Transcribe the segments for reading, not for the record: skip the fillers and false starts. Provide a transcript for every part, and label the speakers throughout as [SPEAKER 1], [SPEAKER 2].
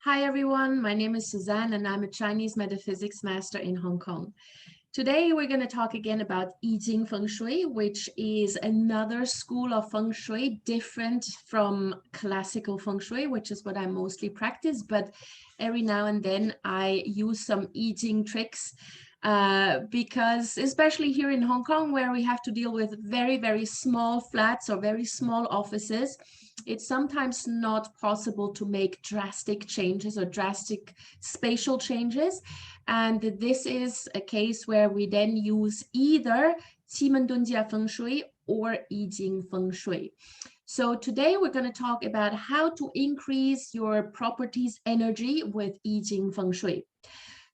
[SPEAKER 1] Hi everyone, my name is Suzanne and I'm a Chinese metaphysics master in Hong Kong. Today we're going to talk again about Yijing Feng Shui, which is another school of Feng Shui different from classical Feng Shui, which is what I mostly practice, but every now and then I use some Yijing tricks because especially here in Hong Kong where we have to deal with very, very small flats or very small offices, it's sometimes not possible to make drastic changes or drastic spatial changes. And this is a case where we then use either Qimendunjia Feng Shui or Yijing Feng Shui. So today we're going to talk about how to increase your property's energy with Yijing Feng Shui.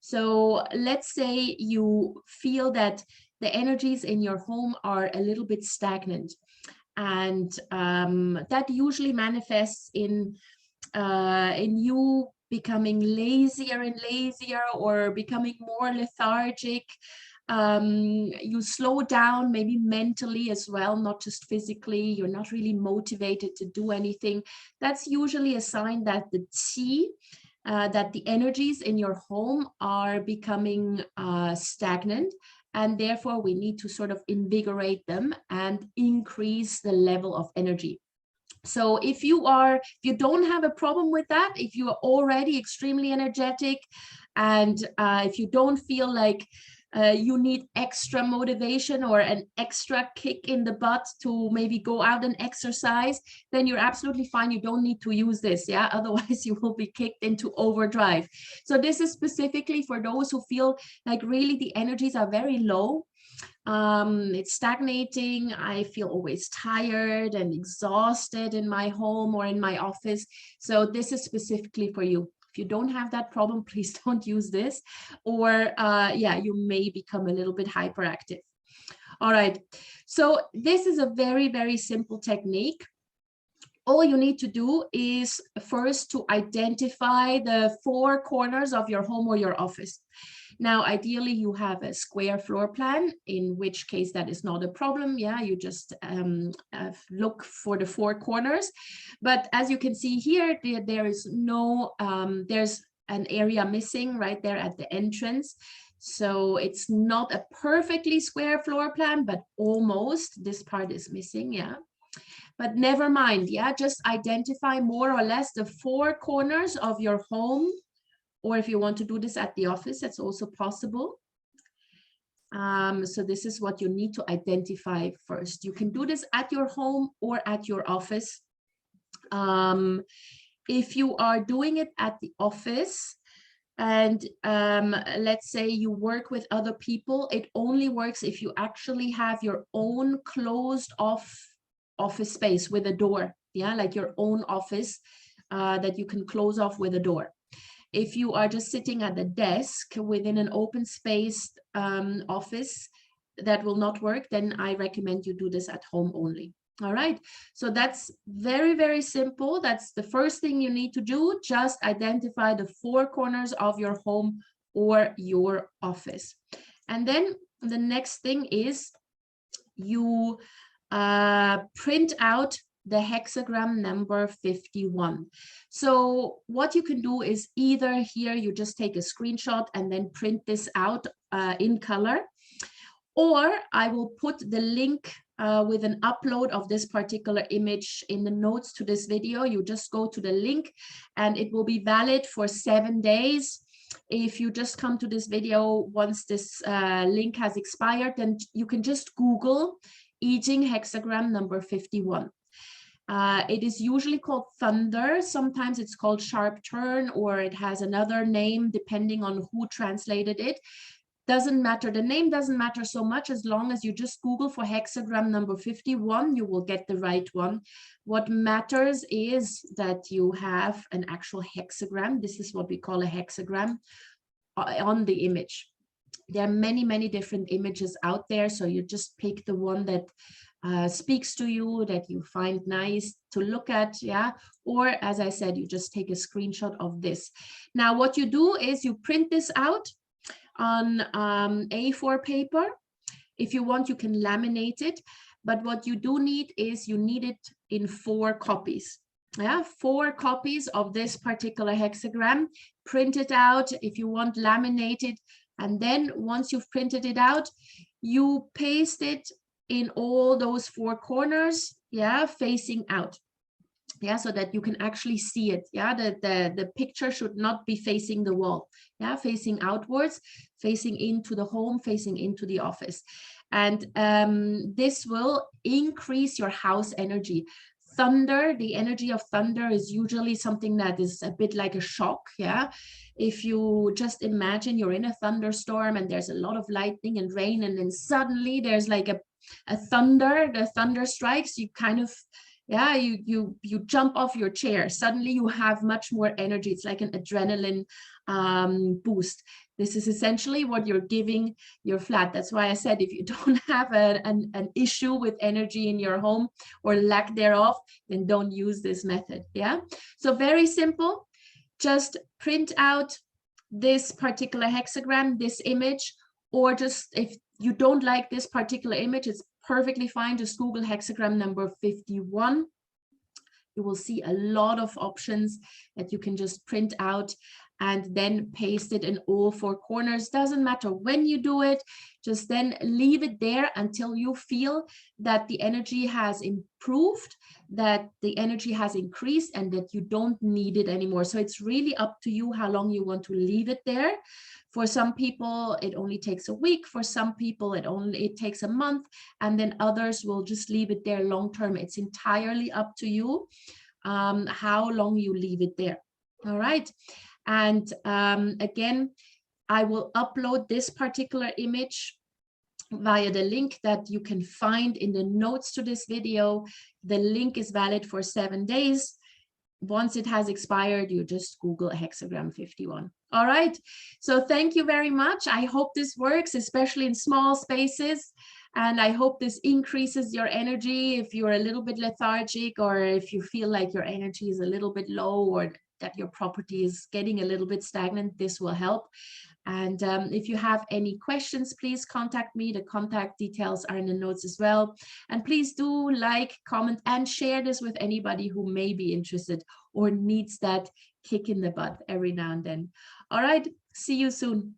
[SPEAKER 1] So let's say you feel that the energies in your home are a little bit stagnant. And that usually manifests in you becoming lazier and lazier or becoming more lethargic. You slow down maybe mentally as well, not just physically. You're not really motivated to do anything. That's usually a sign that the qi, that the energies in your home are becoming stagnant, and therefore we need to sort of invigorate them and increase the level of energy. So if you don't have a problem with that, if you are already extremely energetic, and if you don't feel like you need extra motivation or an extra kick in the butt to maybe go out and exercise, then you're absolutely fine. You don't need to use this, yeah? Otherwise, you will be kicked into overdrive. So this is specifically for those who feel like really the energies are very low. It's stagnating. I feel always tired and exhausted in my home or in my office. So this is specifically for you. If you don't have that problem, please don't use this, or yeah, you may become a little bit hyperactive. All right, so this is a very, very simple technique. All you need to do is first to identify the four corners of your home or your office. Now, ideally, you have a square floor plan, in which case that is not a problem. Yeah, you just look for the four corners. But as you can see here, there is no, there's an area missing right there at the entrance. So it's not a perfectly square floor plan, but almost. This part is missing, yeah. But never mind, yeah, just identify more or less the four corners of your home. Or if you want to do this at the office, that's also possible. So this is what you need to identify first. You can do this at your home or at your office. If you are doing it at the office, and let's say you work with other people, it only works if you actually have your own closed off office space with a door. Yeah, like your own office that you can close off with a door. If you are just sitting at the desk within an open space office, that will not work. Then I recommend you do this at home only. All right, so that's very, very simple. That's the first thing you need to do. Just identify the four corners of your home or your office. And then the next thing is you print out the hexagram number 51. So what you can do is either here you just take a screenshot and then print this out in color, or I will put the link with an upload of this particular image in the notes to this video. You just go to the link and it will be valid for 7 days. If you just come to this video once this link has expired, then you can just Google Yijing Hexagram number 51. It is usually called thunder. Sometimes it's called sharp turn, or it has another name depending on who translated it. Doesn't matter. The name doesn't matter so much, as long as you just Google for hexagram number 51, you will get the right one. What matters is that you have an actual hexagram. This is what we call a hexagram on the image. There are many, many different images out there. So you just pick the one that speaks to you, that you find nice to look at, yeah. Or as I said, you just take a screenshot of this. Now, what you do is you print this out on A4 paper. If you want, you can laminate it. But what you do need is you need it in 4 copies. Yeah, 4 copies of this particular hexagram. Print it out if you want, laminate it, and then once you've printed it out, you paste it in all those 4 corners, yeah, facing out. Yeah, so that you can actually see it. Yeah, the picture should not be facing the wall. Yeah, facing outwards, facing into the home, facing into the office. And this will increase your house energy. Thunder, the energy of thunder is usually something that is a bit like a shock. Yeah, if you just imagine you're in a thunderstorm and there's a lot of lightning and rain, and then suddenly there's like a thunder, the thunder strikes, you kind of, yeah, you jump off your chair. Suddenly you have much more energy. It's like an adrenaline boost. This is essentially what you're giving your flat. That's why I said, if you don't have an issue with energy in your home or lack thereof, then don't use this method. Yeah, so very simple. Just print out this particular hexagram, this image, or just if you don't like this particular image, it's perfectly fine. Just Google hexagram number 51. You will see a lot of options that you can just print out and then paste it in all 4 corners. Doesn't matter when you do it, just then leave it there until you feel that the energy has improved, that the energy has increased, and that you don't need it anymore. So it's really up to you how long you want to leave it there. For some people, it only takes a week. For some people, it takes a month, and then others will just leave it there long term. It's entirely up to you how long you leave it there. All right. And again, I will upload this particular image via the link that you can find in the notes to this video. The link is valid for 7 days. Once it has expired, you just Google hexagram 51. All right. So thank you very much. I hope this works, especially in small spaces. And I hope this increases your energy if you're a little bit lethargic, or if you feel like your energy is a little bit low, or that your property is getting a little bit stagnant. This will help. And if you have any questions, please contact me. The contact details are in the notes as well. And please do like, comment, and share this with anybody who may be interested or needs that kick in the butt every now and then. All right, see you soon.